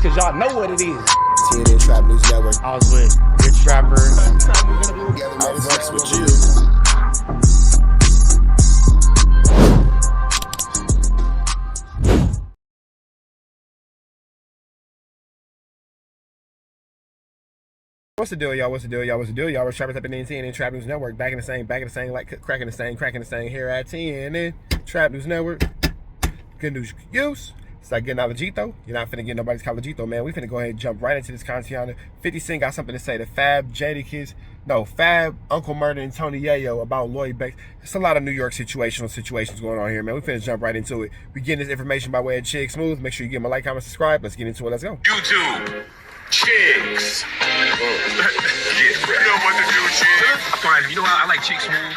cause y'all know what it is. TNN Trap News Network. I was with Rich Trapper. I fucks with you. What's the deal, y'all? What's the deal, y'all? What's the deal, y'all? We're Trappers up in the TNN Trap News Network. Back in the same, like cracking the same here at TNN Trap News Network. Good news use. It's like getting Alajito. You're not finna get nobody's Calajito, man. We finna go ahead and jump right into this content. 50 Cent got something to say to Fab, Fab, Uncle Murder, and Tony Yayo about Lloyd Banks. It's a lot of New York situations going on here, man. We finna jump right into it. We getting this information by way of Chig Smooth. Make sure you give him a like, comment, subscribe. Let's get into it. Let's go. YouTube. Chigs. You know what to do, Chigs. You know I like Chig Smooth.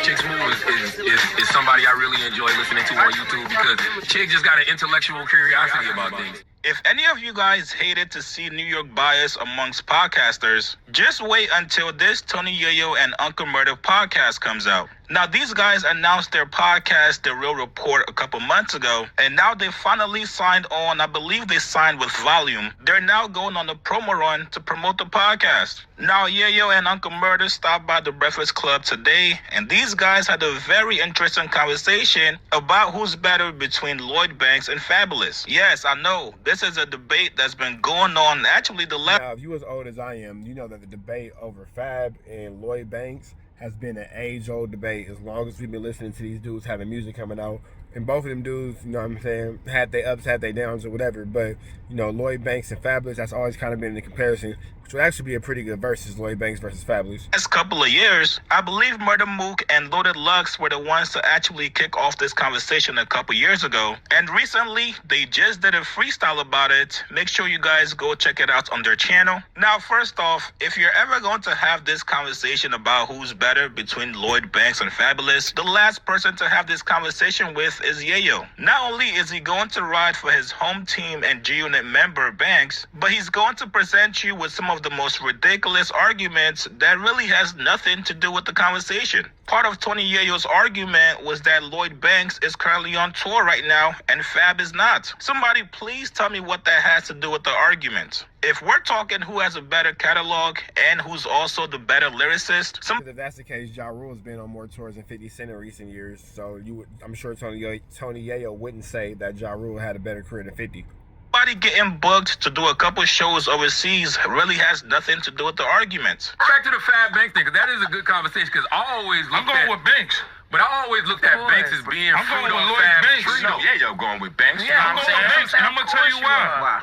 Chig Smooth is somebody I really enjoy listening to on YouTube because Chig just got an intellectual curiosity about things. If any of you guys hated to see New York bias amongst podcasters, just wait until this Tony Yayo and Uncle Murder podcast comes out. Now, these guys announced their podcast, The Real Report, a couple months ago, and now they finally signed on. I believe they signed with Volume. They're now going on the promo run to promote the podcast. Now, Yayo and Uncle Murder stopped by the Breakfast Club today, and these guys had a very interesting conversation about who's better between Lloyd Banks and Fabolous. Yes, I know, this is a debate that's been going on actually the left. Now, if you as old as I am, you know that the debate over Fab and Lloyd Banks has been an age-old debate as long as we've been listening to these dudes having music coming out. And both of them dudes, you know what I'm saying, had their ups, had their downs or whatever. But, you know, Lloyd Banks and Fabolous, that's always kind of been the comparison, which would actually be a pretty good versus Lloyd Banks versus Fabolous. Last couple of years, I believe Murder Mook and Loaded Lux were the ones to actually kick off this conversation a couple years ago. And recently, they just did a freestyle about it. Make sure you guys go check it out on their channel. Now, first off, if you're ever going to have this conversation about who's better between Lloyd Banks and Fabolous, the last person to have this conversation with is Yayo. Not only is he going to ride for his home team and G-Unit member Banks, but he's going to present you with some of the most ridiculous arguments that really has nothing to do with the conversation. Part of Tony Yayo's argument was that Lloyd Banks is currently on tour right now and Fab is not. Somebody please tell me what that has to do with the argument. If we're talking who has a better catalog and who's also the better lyricist, if that's the case, Ja Rule's been on more tours than 50 Cent in recent years, so I'm sure Tony Yayo wouldn't say that Ja Rule had a better career than 50. somebody getting booked to do a couple shows overseas really has nothing to do with the argument. Back to the Fab Banks thing, because that is a good conversation, because I always looked I'm going with Banks. But I always looked at Banks as being I'm fruit going with on Lloyd Fab's Banks. tree. No. Yeah, yo, going with Banks. Yeah, I'm you know going what with Banks, and I'm going to tell you why. Why?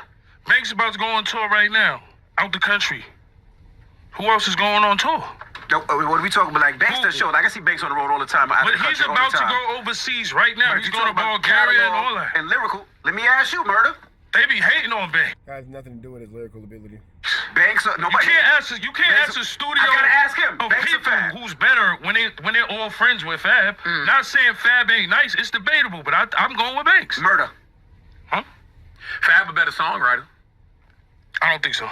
Banks is about to go on tour right now, out the country. Who else is going on tour? What are we talking about? Like Banks does show. Like I see Banks on the road all the time. But he's about to go overseas right now. He's going to Bulgaria and all that. And lyrical. Let me ask you, Murder. They be hating on Banks. That has nothing to do with his lyrical ability. Banks, nobody. You can't ask a studio. I gotta ask him. Of Banks people who's better when they're all friends with Fab. Not saying Fab ain't nice. It's debatable, but I'm going with Banks. Murder. Huh? Fab a better songwriter. I don't think so.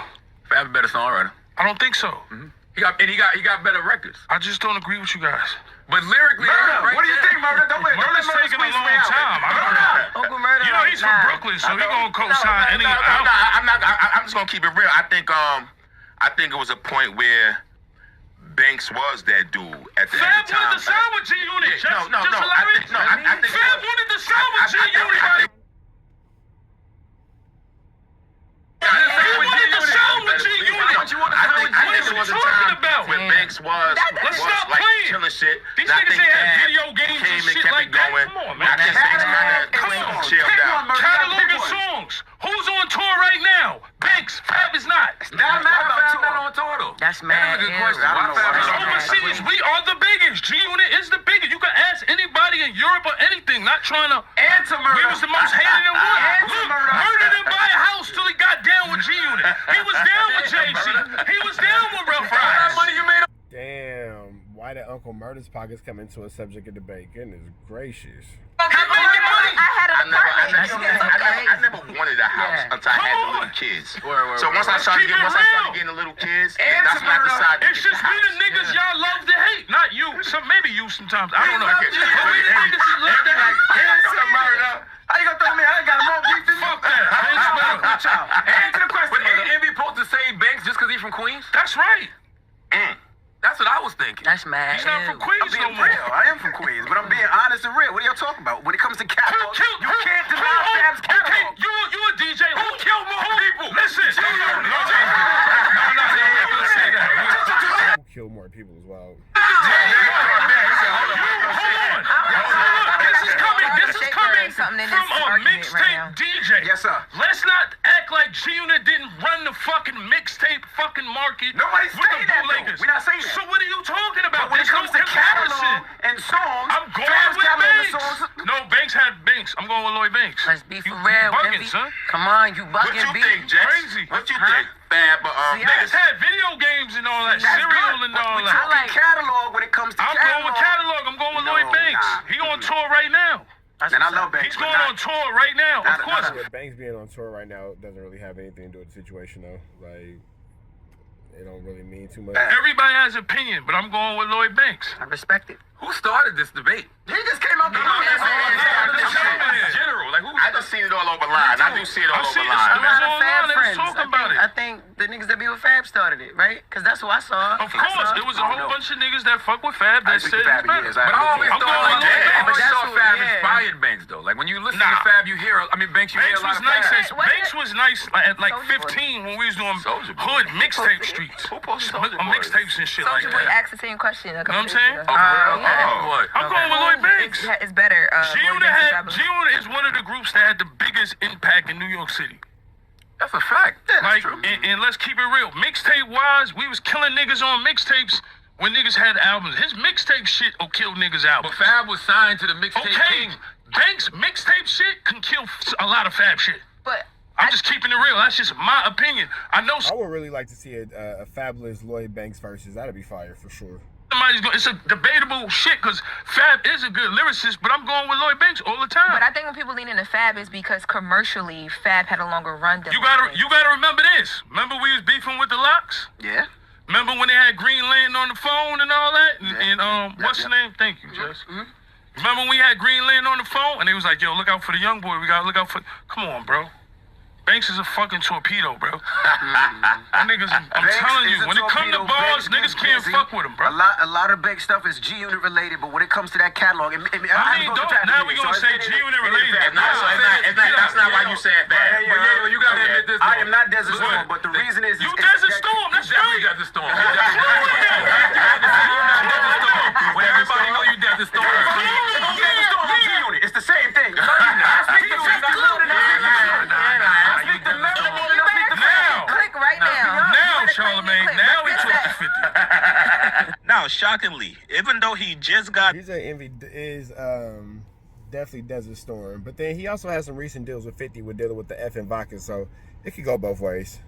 Fab a better songwriter. I don't think so. Mm-hmm. He got better records. I just don't agree with you guys. But lyrically, Murder. right what do you think, Murder? Don't let Murder's Murder taking a squeeze me long out. time. I don't know. Uncle Murder. You know he's from Brooklyn, so he gonna co-sign any. I'm just gonna keep it real. I think it was a point where Banks was that dude at the Fab time. wanted to sign with G-Unit. Yeah, no. I think Fab wanted to sign with G-Unit. I think it was a time when Banks was like killing shit. These niggas ain't had video games and shit like that. Come on, man. I think Banks kind of chilled out. Catalog of songs. Who's on tour right now? Banks. Fab is not. Not mad about Fab not on tour though. That's mad. That's a good question. I don't know why. Overseas, we are the biggest. G-Unit is the biggest. You can ask anybody in Europe or anything. Not trying to. Answer Murder. We was the most hated in one. Answer Look, Murder. Murder didn't buy a house till he got down with G-Unit. He was down with Jay-Z. He was down with Rough Riders. Money you made. Damn, why did Uncle Murder's pockets come into a subject of debate? Goodness gracious. I had an apartment. I never wanted a house until I had the little kids. So once I started getting the little kids, that's when I decided to It's get just the we the house. niggas y'all love to hate, not you. Maybe you sometimes. I don't know. Look at- But we the niggas you love to hate. Answer Murder. How you gonna throw me? I ain't got more beef than you. Fuck that. Banks better. Answer Queens? That's right. That's what I was thinking. That's mad. He's not from Queens I'm being no more. real. I am from Queens, but I'm being honest and real. What are y'all talking about? When it comes to catalog, you can't deny Fab's catalog. Okay, you a DJ. Who killed more people? Listen. No, let's say that. Who killed more people as well? Hold on. This is coming from a mixtape DJ. Yes, sir. Let's not act like G-Unit didn't run the fucking mixtape fucking market. Nobody's with saying the that, bootleggers. though. We're not saying that. So what are you talking about? But when it There's comes no to comparison. catalog and songs, I'm going Fab's with catalog and Banks. songs. No, Banks had Banks. I'm going with Lloyd Banks. Let's be for You real, bugging, Envy. son. Come on, you What bugging, you B. think, Jess? Crazy. What you think? Fab, Banks had video games and all that, That's cereal good. and all We're that. talking catalog when it comes to I'm catalog. going with catalog. I'm going with No, Lloyd Banks. nah. He on tour right now. And I love Banks. He's but going not- on tour right now. Of course. With Banks being on tour right now doesn't really have anything to do with the situation though. Like, it don't really mean too much. Everybody has opinion, but I'm going with Lloyd Banks. I respect it. Who started this debate? He just came out the General, like who? I just seen it all over line. I do see it all over it. A line. lot of on Fab line, they was friends. talking about it. I think the niggas that be with Fab started it, right? Because that's what I saw. Of course, there was a whole bunch of niggas that fuck with Fab I that think said Fab it's better. is. But I always I'm thought going like with Lloyd that. I Banks. always That's thought what- Fab yeah. inspired Banks though. Like when you listen Nah. to Fab, you hear. I mean, Banks, you hear Banks a lot was of nice. Fab. Banks was nice at like Soulja Boy. 15 when we was doing Soulja Boy. hood mixtape streets. Who posted Soulja Boy? Mixtapes and shit like Soulja Boy that. asked the same question a You know couple what I'm saying? days ago. What? I'm going with Lloyd Banks. It's better. G-Unit is one of the groups that had the biggest impact in New York City. That's a fact. Like, and let's keep it real. Mixtape wise, we was killing niggas on mixtapes when niggas had albums. His mixtape shit will kill niggas' albums. But Fab was signed to the mixtape Okay, king. Banks mixtape shit can kill a lot of Fab shit. But I'm just keeping it real. That's just my opinion. I know I would really like to see a Fabulous Lloyd Banks versus. That'd be fire for sure. somebody's going. It's a debatable shit because Fab is a good lyricist, but I'm going with Lloyd Banks all the time. I think when people lean into Fab is because commercially Fab had a longer run than You gotta remember this. Remember we was beefing with the Locks? Yeah. Remember when they had Green Lantern on the phone and all that? And what's the name? Thank you, Jess. Remember when we had Green Lantern on the phone and they was like, yo, look out for the young boy. We gotta look out for. Come on, bro. Banks is a fucking torpedo, bro. That niggas, I'm telling you, when it come to bars, niggas can't fuck with him, bro. A lot of Banks stuff is G-Unit related, but when it comes to that catalog, Now we gonna say G-Unit related. That's not why you said that. You gotta admit this. I am not Desert Storm, but the reason is... You Desert Storm, that's right. Desert Storm. When everybody know you Desert Storm. Desert Storm and G-Unit, it's the same thing. Click right now. Now, Charlamagne, now we talk to 50. Now, shockingly, even though he just got He's a Envy is definitely Desert Storm, but then he also has some recent deals with 50 with dealing with the F and vodka, so it could go both ways.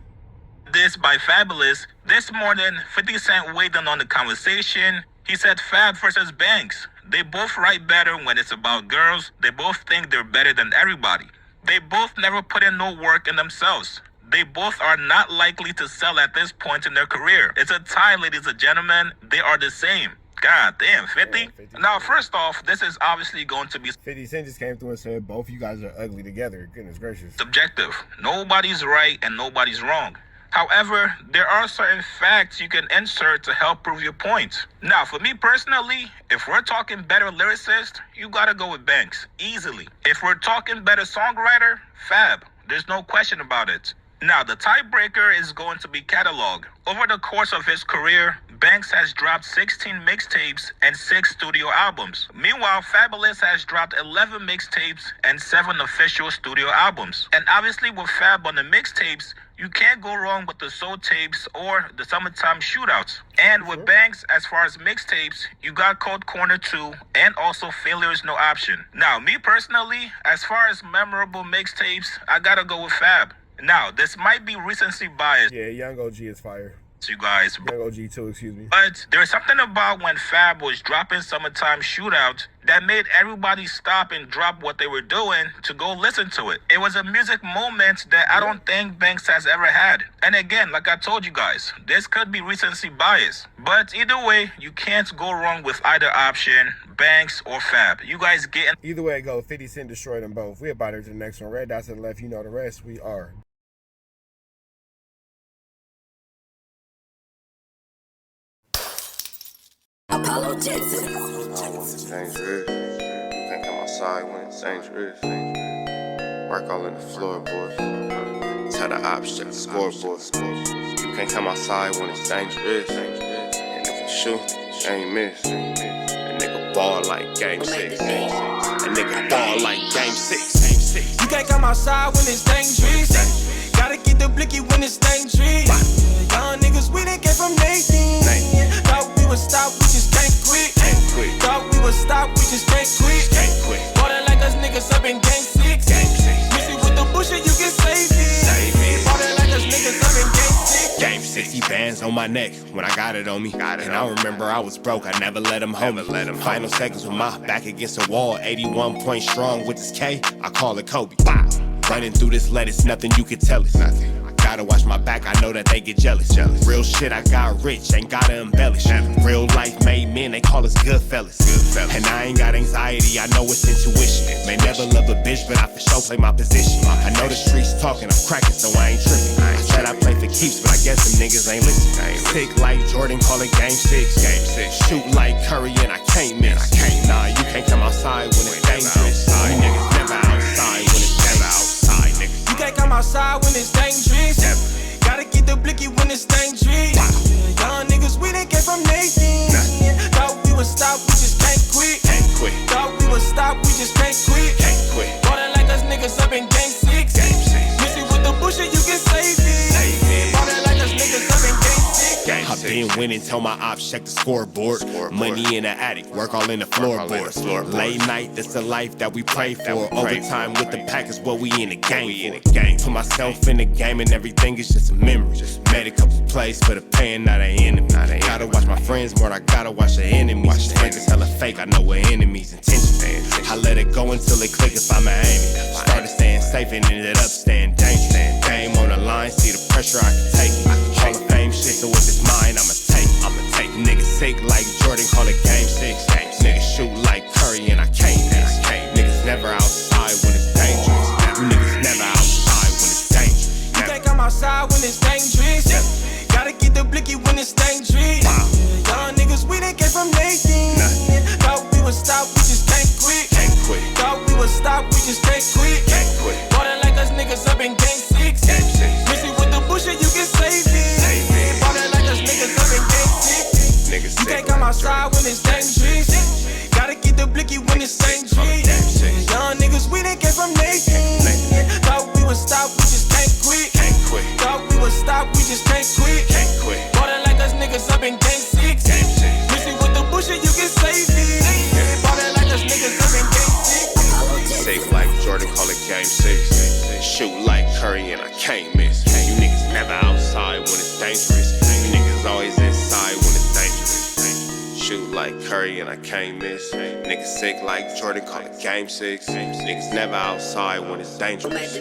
this by Fabolous, this morning 50 Cent weighed in on the conversation. He said Fab versus Banks. They both write better when it's about girls. They both think they're better than everybody. They both never put in no work in themselves. They both are not likely to sell at this point in their career. It's a tie, ladies and gentlemen. They are the same. God damn, 50? Yeah, 50. Now, first off, this is obviously going to be 50 Cent just came through and said both you guys are ugly together. Goodness gracious. subjective. Nobody's right and nobody's wrong. However, there are certain facts you can insert to help prove your point. Now, for me personally, if we're talking better lyricist, you gotta go with Banks, easily. If we're talking better songwriter, Fab. There's no question about it. Now, the tiebreaker is going to be catalog. Over the course of his career, Banks has dropped 16 mixtapes and 6 studio albums. Meanwhile, Fabolous has dropped 11 mixtapes and 7 official studio albums. And obviously with Fab on the mixtapes, you can't go wrong with the Soul Tapes or the Summertime Shootouts. And with Banks, as far as mixtapes, you got Cold Corner 2 and also Failure is No Option. Now, me personally, as far as memorable mixtapes, I gotta go with Fab. Now, this might be recency bias, Yeah, Young OG is fire. you guys, Young OG too, excuse me. but there's something about when Fab was dropping Summertime Shootout that made everybody stop and drop what they were doing to go listen to it. It was a music moment that I don't think Banks has ever had. And again, like I told you guys, this could be recency bias. But either way, you can't go wrong with either option, Banks or Fab. You guys get Either way it goes, 50 Cent destroyed them both. We're about to the next one. Red dots to the left, you know the rest. We are Dangerous. You can't come outside when it's dangerous. Work all in the floorboards. Tell the ops check the scoreboard. You can't come outside when it's dangerous. And if you shoot, you ain't miss. A nigga ball like game 6. A nigga ball like game 6. You can't come outside when it's dangerous. Gotta get the blicky when it's dangerous. Young niggas, we didn't get from Nathan. Thought we would stop, we just can't quit. Thought we would stop, we just can't quit. Ballin' like us niggas up in game 6. Missy with the bullshit, you can save it. Ballin' like us niggas up in game 6. Game 60 bands on my neck when I got it on me. And I remember I was broke, I never let them hold me. Final seconds with my back against the wall. 81 point strong with this K, I call it Kobe. Running through this lettuce, nothing you can tell us. Gotta watch my back, I know that they get jealous. Real shit, I got rich, ain't gotta embellish. Real life made men, they call us good fellas. And I ain't got anxiety, I know it's intuition. May never love a bitch, but I for sure play my position. I know the streets talking, I'm cracking, so I ain't tripping. I said I play for keeps, but I guess them niggas ain't listening. Sick like Jordan, call it game 6. Shoot like Curry and I can't miss. Nah, you can't come outside when it's dangerous. You niggas never outside when it's outside, nigga. You can't come outside when it's dangerous. Gotta get the blicky when it's dangerous. Young niggas, we didn't get from Nathan. Thought we would stop, we just can't quit. Thought we would stop, we just can't quit. Ballin' like us niggas up in game 6. Missy with the bullshit, you can save it. Ballin' like us niggas up in game 6. I've been winning, tell my ops check the scoreboard. Money in the attic, work all in the floorboards. Late night, that's the life that we pray for. Overtime with the pack is what we in the game for. Put myself in the game and everything is just a memory. Made a couple plays for the pain, not an enemy. Gotta watch my friends more, I gotta watch the enemies. Friends is hella fake, I know what enemies' intentions. I let it go until it click if I'm aiming. Started staying safe and ended up staying dangerous. Game on the line, see the pressure I can take. Hall of Fame shit, so if it's mine, I'ma take. Niggas sick like Jordan, call it game 6. Niggas shoot like Curry and I can't miss. Niggas never outside when it's dangerous. You niggas never outside when it's dangerous. You can't come outside when it's dangerous. Gotta get the blicky when it's dangerous. Young niggas, we didn't get from Nathan. Thought we would stop, we just can't quit. Thought we would stop, we just can't quit. Ballin' like us niggas up in game 6. Missy with the bullshit, you can save it. Ballin' like us niggas up in game 6. You can't come outside when it's dangerous. Gotta get the blicky when it's dangerous. Young niggas, we didn't get from Nathan. Thought we would stop, we just can't quit. Thought we would stop, we just can't quit. Ballin' like us niggas up in game 6. Missy with the bullshit, you can save it. Ballin' like us niggas up in game 6. Safe like Jordan, call it game 6. Shoot like Curry and I can't miss. You niggas never outside when it's dangerous. You niggas always inside when it's dangerous. Shoot like Curry and I can't miss. Niggas sick like Jordan, call it game 6. Niggas never outside when it's dangerous.